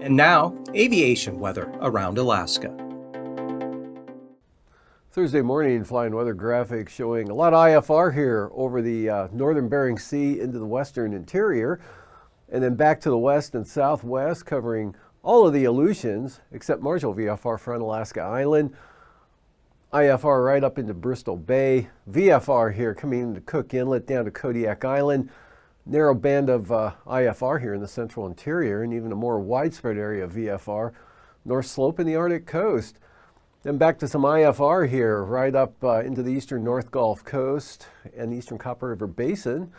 And now, aviation weather around Alaska. Thursday morning flying weather graphics showing a lot of IFR here over the northern Bering Sea into the western interior, and then back to the west and southwest, covering all of the Aleutians except marginal VFR front Alaska Island. IFR right up into Bristol Bay. VFR here coming into Cook Inlet down to Kodiak Island. Narrow band of IFR here in the central interior, and even a more widespread area of VFR. North slope in the Arctic coast. Then back to some IFR here, right up into the eastern North Gulf Coast and the eastern Copper River Basin,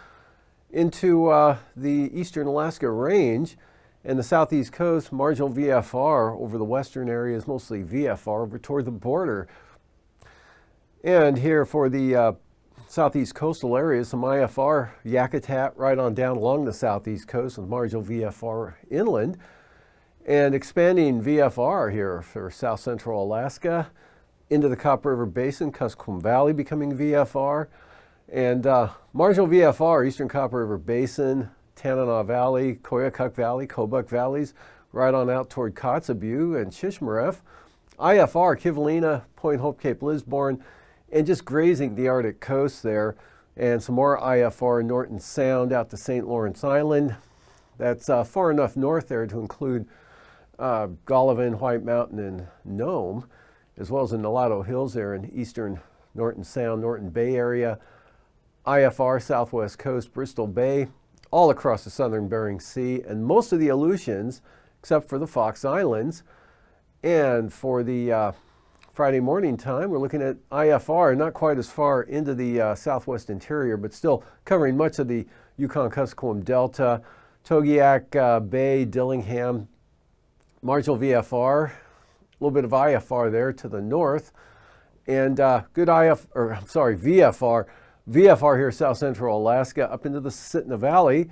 into the eastern Alaska Range and the southeast coast. Marginal VFR over the western areas, mostly VFR over toward the border. And here for the southeast coastal areas, some IFR, Yakutat right on down along the southeast coast with marginal VFR inland, and expanding VFR here for south central Alaska into the Copper River Basin, Kuskokwim Valley becoming VFR, and marginal VFR, eastern Copper River Basin, Tanana Valley, Koyukuk Valley, Kobuk Valleys, right on out toward Kotzebue and Shishmaref. IFR, Kivalina, Point Hope, Cape Lisburne, and just grazing the Arctic coast there, and some more IFR Norton Sound out to St. Lawrence Island. That's far enough north there to include Golovin, White Mountain, and Nome, as well as the Nulato Hills there in eastern Norton Sound, Norton Bay area. IFR southwest coast, Bristol Bay, all across the southern Bering Sea, and most of the Aleutians, except for the Fox Islands. And for the Friday morning time, we're looking at IFR, not quite as far into the southwest interior, but still covering much of the Yukon-Kuskokwim Delta, Togiak Bay, Dillingham, marginal VFR, a little bit of IFR there to the north, and good VFR. VFR here, south central Alaska, up into the Susitna Valley,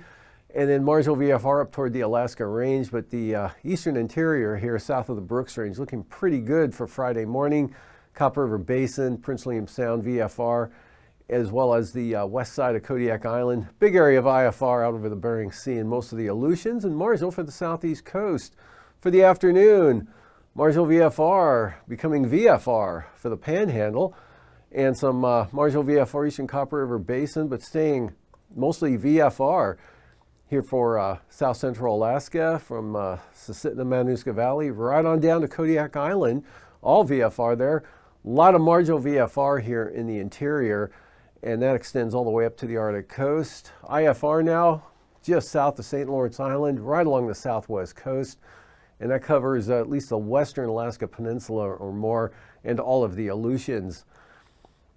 and then marginal VFR up toward the Alaska Range, but the eastern interior here, south of the Brooks Range, looking pretty good for Friday morning. Copper River Basin, Prince William Sound VFR, as well as the west side of Kodiak Island. Big area of IFR out over the Bering Sea and most of the Aleutians, and marginal for the southeast coast. For the afternoon, marginal VFR becoming VFR for the Panhandle, and some marginal VFR eastern Copper River Basin, but staying mostly VFR here for south central Alaska from Susitna-Manuska Valley right on down to Kodiak Island, all VFR there. A lot of marginal VFR here in the interior, and that extends all the way up to the Arctic coast. IFR now just south of St. Lawrence Island, right along the southwest coast, and that covers at least the western Alaska Peninsula or more, and all of the Aleutians.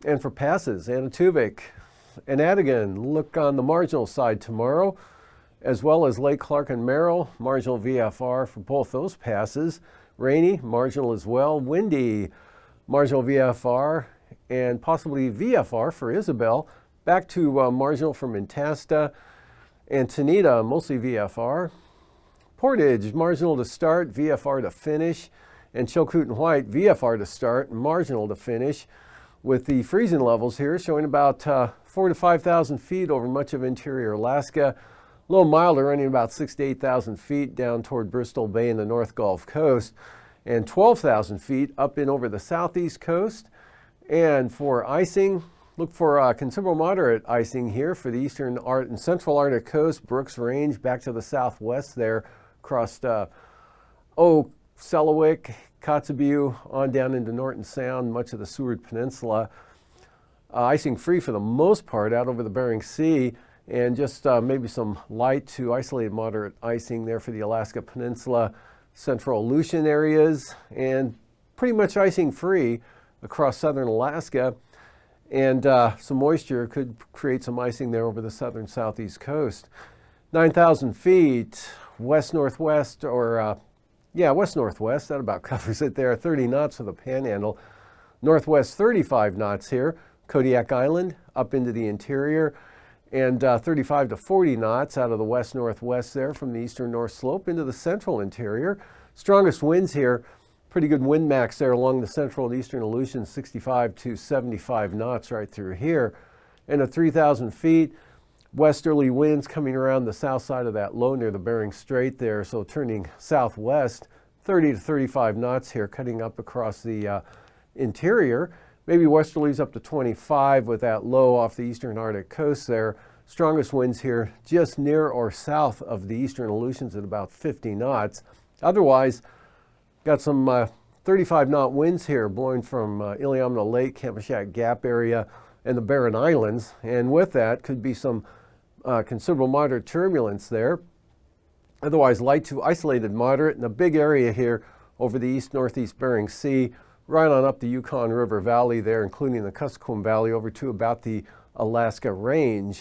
And for passes, Anaktuvik and Adigan, look on the marginal side tomorrow, as well as Lake Clark and Merrill, marginal VFR for both those passes. Rainy, marginal as well. Windy, marginal VFR, and possibly VFR for Isabel. Back to marginal for Mentasta and Tanita, mostly VFR. Portage, marginal to start, VFR to finish. And Chilkoot and White, VFR to start, marginal to finish, with the freezing levels here showing about 4,000 to 5,000 feet over much of interior Alaska. A little milder, running about 6,000 to 8,000 feet down toward Bristol Bay and the North Gulf Coast, and 12,000 feet up in over the southeast coast. And for icing, look for considerable moderate icing here for the eastern and central Arctic coast, Brooks Range, back to the southwest there, across Selawik, Kotzebue, on down into Norton Sound, much of the Seward Peninsula. Icing free for the most part out over the Bering Sea, and just maybe some light to isolated moderate icing there for the Alaska Peninsula, central Aleutian areas, and pretty much icing free across southern Alaska. And some moisture could create some icing there over the southern southeast coast. 9,000 feet, west-northwest, or west-northwest, that about covers it there. 30 knots for the Panhandle. Northwest 35 knots here, Kodiak Island, up into the interior. And 35 to 40 knots out of the west-northwest there from the eastern North Slope into the central interior. Strongest winds here, pretty good wind max there along the central and eastern Aleutians, 65 to 75 knots right through here. And at 3,000 feet, Westerly winds coming around the south side of that low near the Bering Strait there, so turning southwest, 30 to 35 knots here, cutting up across the interior. Maybe westerlies up to 25 with that low off the eastern Arctic coast there. Strongest winds here just near or south of the eastern Aleutians at about 50 knots. Otherwise, got some 35-knot winds here blowing from Iliamna Lake, Kamishak Gap area, and the Barren Islands. And with that could be some considerable moderate turbulence there. Otherwise, light to isolated moderate, and a big area here over the east-northeast Bering Sea, right on up the Yukon River Valley there, including the Kuskokwim Valley over to about the Alaska Range.